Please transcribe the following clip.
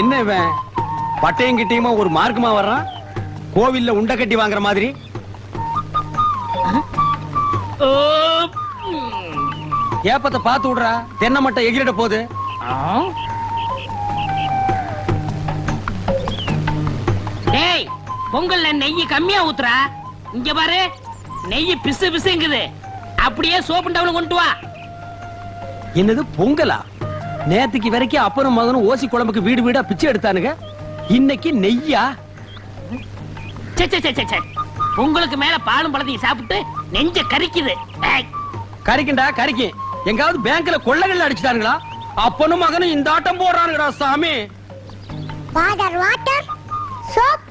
என்ன இவன் பட்டையும் கிட்டையுமா ஒரு மார்க்குமா வர்றான்? கோவில்ல உண்டை கட்டி வாங்குற மாதிரி. ஏப்பத்தை பார்த்து விடுறா, தென்னை மட்டை எகிரிட போகுது. டேய், பொங்கல்ல நெய் கம்மியா ஊத்துறா. இங்க பாரு, நெய் பிசு பிசுங்குது. அப்படியே சோப்பு டவுன் கொண்டு வா. என்னது பொங்கலா? நேத்துக்கு வரைக்கும் அப்பனும் மகனும் ஓசி குழம்புக்கு வீடு வீடா பிச்சை எடுத்தானுங்க. இன்னைக்கு நெய்யா? உங்களுக்கு மேல பாலும் பழத்தையும் சாப்பிட்டு நெஞ்ச கரிக்குது. கரிக்கண்டா கரிக்கு. எங்காவது பேங்க்ல கொள்ளைகள் அடிச்சுட்டானுங்களா? அப்பனும் மகனும் இந்த ஆட்டம் போடுறானுங்கடா சாமி. Water water soap